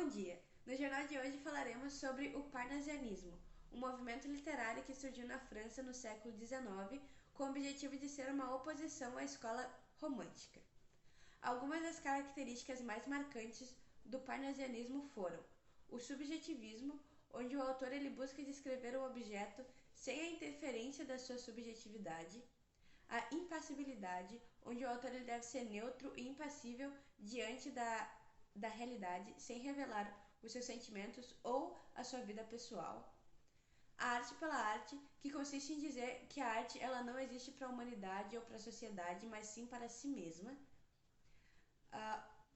dia! No jornal de hoje falaremos sobre o parnasianismo, um movimento literário que surgiu na França no século XIX com o objetivo de ser uma oposição à escola romântica. Algumas das características mais marcantes do parnasianismo foram o subjetivismo, onde o autor ele busca descrever o objeto sem a interferência da sua subjetividade, a impassibilidade, onde o autor ele deve ser neutro e impassível diante da realidade, sem revelar os seus sentimentos ou a sua vida pessoal. A arte pela arte, que consiste em dizer que a arte ela não existe para a humanidade ou para a sociedade, mas sim para si mesma.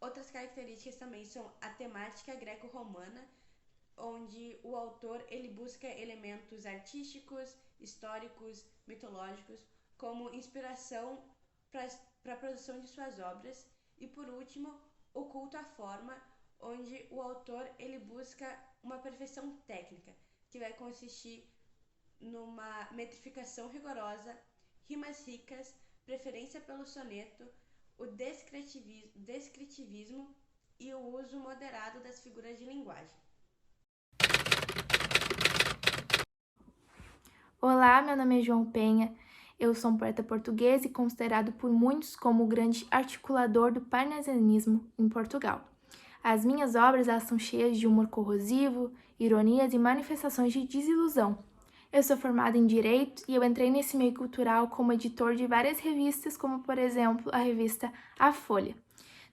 Outras características também são a temática greco-romana, onde o autor ele busca elementos artísticos, históricos, mitológicos como inspiração para a produção de suas obras. E por último, o culto à forma, onde o autor ele busca uma perfeição técnica, que vai consistir numa metrificação rigorosa, rimas ricas, preferência pelo soneto, o descritivismo e o uso moderado das figuras de linguagem. Olá, meu nome é João Penha. Eu sou um poeta português e considerado por muitos como o grande articulador do parnasianismo em Portugal. As minhas obras são cheias de humor corrosivo, ironias e manifestações de desilusão. Eu sou formada em Direito e eu entrei nesse meio cultural como editor de várias revistas, como por exemplo a revista A Folha.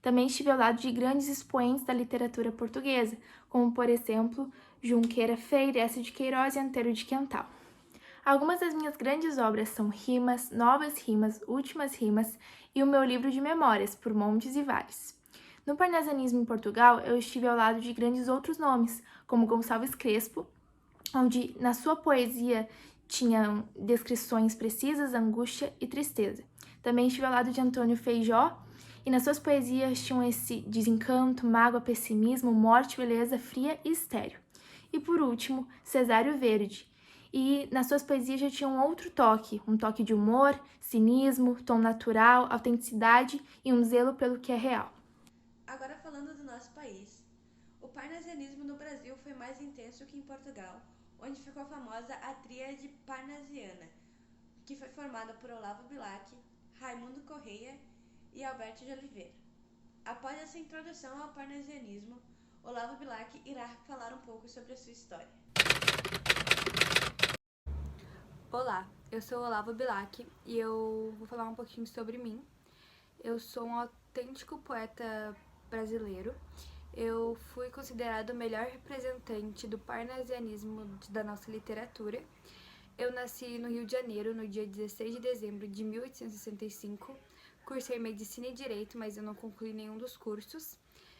Também estive ao lado de grandes expoentes da literatura portuguesa, como por exemplo Junqueira Freire, Eça de Queiroz e Antero de Quental. Algumas das minhas grandes obras são Rimas, Novas Rimas, Últimas Rimas e o meu livro de memórias, Por Montes e Vales. No parnasianismo em Portugal, eu estive ao lado de grandes outros nomes, como Gonçalves Crespo, onde na sua poesia tinham descrições precisas, angústia e tristeza. Também estive ao lado de Antônio Feijó, e nas suas poesias tinham esse desencanto, mágoa, pessimismo, morte, beleza, fria e estéril. E por último, Cesário Verde, e nas suas poesias já tinha um toque de humor, cinismo, tom natural, autenticidade e um zelo pelo que é real. Agora falando do nosso país, o parnasianismo no Brasil foi mais intenso que em Portugal, onde ficou famosa a tríade parnasiana, que foi formada por Olavo Bilac, Raimundo Correia e Alberto de Oliveira. Após essa introdução ao parnasianismo, Olavo Bilac irá falar um pouco sobre a sua história. Olá, eu sou Olavo Bilac e eu vou falar um pouquinho sobre mim. Eu sou um autêntico poeta brasileiro. Eu fui considerado o melhor representante do parnasianismo da nossa literatura. Eu nasci no Rio de Janeiro no dia 16 de dezembro de 1865. Cursei Medicina e Direito, mas eu não concluí nenhum dos cursos.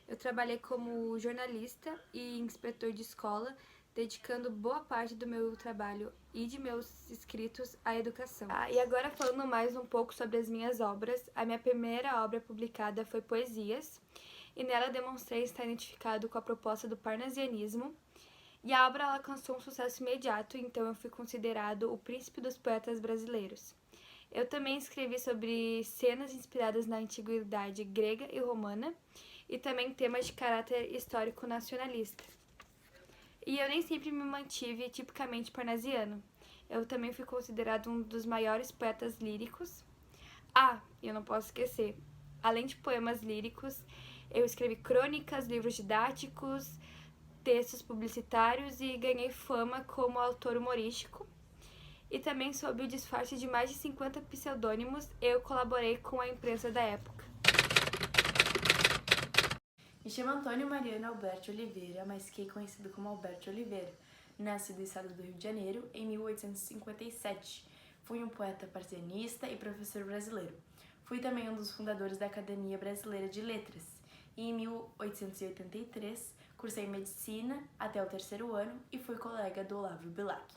Eu trabalhei como jornalista e inspetor de escola, dedicando boa parte do meu trabalho e de meus escritos à educação. E agora falando mais um pouco sobre as minhas obras, a minha primeira obra publicada foi Poesias, e nela demonstrei estar identificado com a proposta do parnasianismo, e a obra alcançou um sucesso imediato, então eu fui considerado o príncipe dos poetas brasileiros. Eu também escrevi sobre cenas inspiradas na antiguidade grega e romana, e também temas de caráter histórico nacionalista. E eu nem sempre me mantive tipicamente parnasiano. Eu também fui considerado um dos maiores poetas líricos. E eu não posso esquecer, além de poemas líricos, eu escrevi crônicas, livros didáticos, textos publicitários e ganhei fama como autor humorístico. E também, sob o disfarce de mais de 50 pseudônimos, eu colaborei com a imprensa da época. Me chamo Antônio Mariano Alberto Oliveira, mas fiquei conhecido como Alberto Oliveira. Nasci do estado do Rio de Janeiro em 1857. Fui um poeta parnasianista e professor brasileiro. Fui também um dos fundadores da Academia Brasileira de Letras. E em 1883, cursei medicina até o 3º ano e fui colega do Olavo Bilac.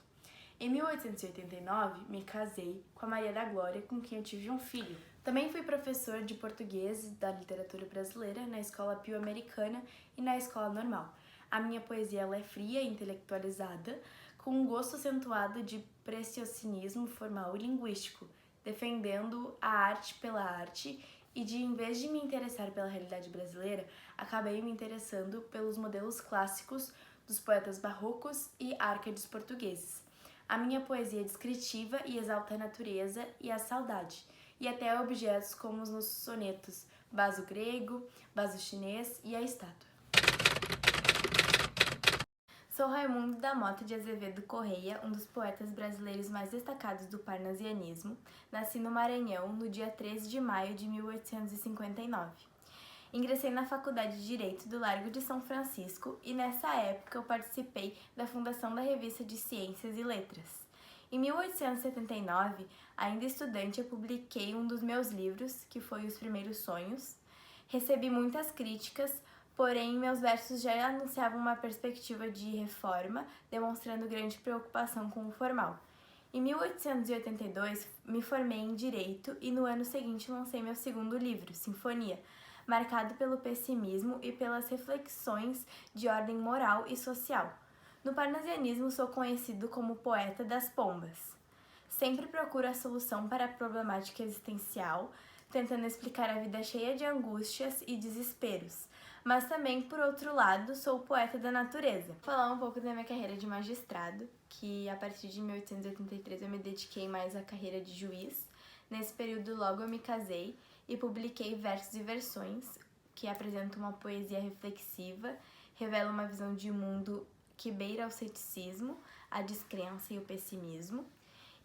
Em 1889, me casei com a Maria da Glória, com quem eu tive um filho. Também fui professor de português da literatura brasileira na Escola Pio-Americana e na Escola Normal. A minha poesia ela é fria e intelectualizada, com um gosto acentuado de preciosismo formal e linguístico, defendendo a arte pela arte e em vez de me interessar pela realidade brasileira, acabei me interessando pelos modelos clássicos dos poetas barrocos e árcades portugueses. A minha poesia é descritiva e exalta a natureza e a saudade, e até objetos como nos sonetos vaso grego, vaso chinês e a estátua. Sou Raimundo da Mota de Azevedo Correia, um dos poetas brasileiros mais destacados do parnasianismo. Nasci no Maranhão no dia 13 de maio de 1859. Ingressei na Faculdade de Direito do Largo de São Francisco e nessa época eu participei da fundação da Revista de Ciências e Letras. Em 1879, ainda estudante, eu publiquei um dos meus livros, que foi Os Primeiros Sonhos. Recebi muitas críticas, porém meus versos já anunciavam uma perspectiva de reforma, demonstrando grande preocupação com o formal. Em 1882, me formei em Direito e no ano seguinte lancei meu segundo livro, Sinfonia, marcado pelo pessimismo e pelas reflexões de ordem moral e social. No parnasianismo, sou conhecido como poeta das pombas. Sempre procuro a solução para a problemática existencial, tentando explicar a vida cheia de angústias e desesperos. Mas também, por outro lado, sou poeta da natureza. Vou falar um pouco da minha carreira de magistrado, que a partir de 1883 eu me dediquei mais à carreira de juiz. Nesse período logo eu me casei e publiquei Versos e Versões, que apresentam uma poesia reflexiva, revela uma visão de mundo que beira o ceticismo, a descrença e o pessimismo.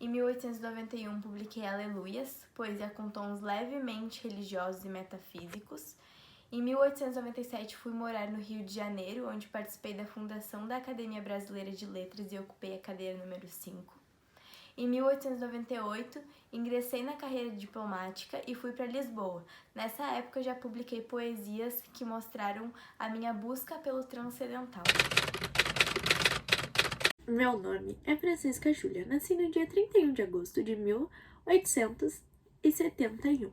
Em 1891 publiquei Aleluias, poesia com tons levemente religiosos e metafísicos. Em 1897 fui morar no Rio de Janeiro, onde participei da fundação da Academia Brasileira de Letras e ocupei a cadeira número 5. Em 1898, ingressei na carreira diplomática e fui para Lisboa. Nessa época, já publiquei poesias que mostraram a minha busca pelo transcendental. Meu nome é Francisca Júlia. Nasci no dia 31 de agosto de 1871.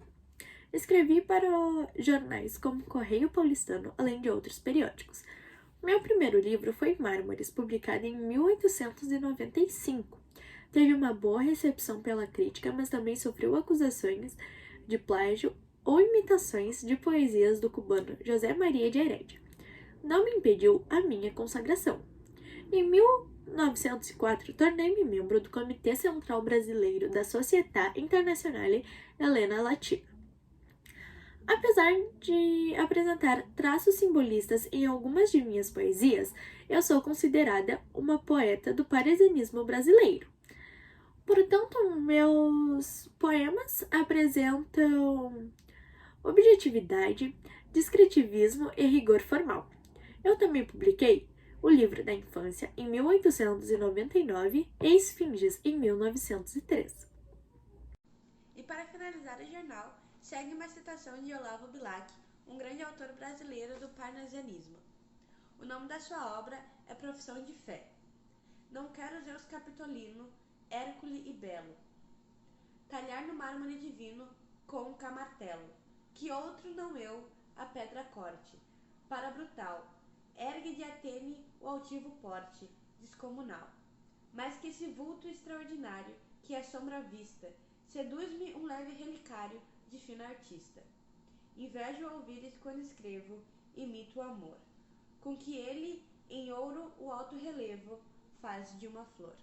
Escrevi para jornais como Correio Paulistano, além de outros periódicos. Meu primeiro livro foi Mármores, publicado em 1895. Teve uma boa recepção pela crítica, mas também sofreu acusações de plágio ou imitações de poesias do cubano José Maria de Heredia. Não me impediu a minha consagração. Em 1904, tornei-me membro do Comitê Central Brasileiro da Società Internazionale Helena Latina. Apesar de apresentar traços simbolistas em algumas de minhas poesias, eu sou considerada uma poeta do parnasianismo brasileiro. Portanto, meus poemas apresentam objetividade, descritivismo e rigor formal. Eu também publiquei O Livro da Infância em 1899 e Esfinges em 1903. E para finalizar o jornal, segue uma citação de Olavo Bilac, um grande autor brasileiro do parnasianismo. O nome da sua obra é Profissão de Fé. Não quero Zeus Capitolino, Hércules e Belo, talhar no mármore divino com um camartelo, que outro não eu a pedra corte, para brutal, ergue de Atene o altivo porte, descomunal. Mas que esse vulto extraordinário, que é sombra vista, seduz-me um leve relicário de fino artista. Invejo ouvires quando escrevo, imito o amor, com que ele em ouro o alto relevo faz de uma flor.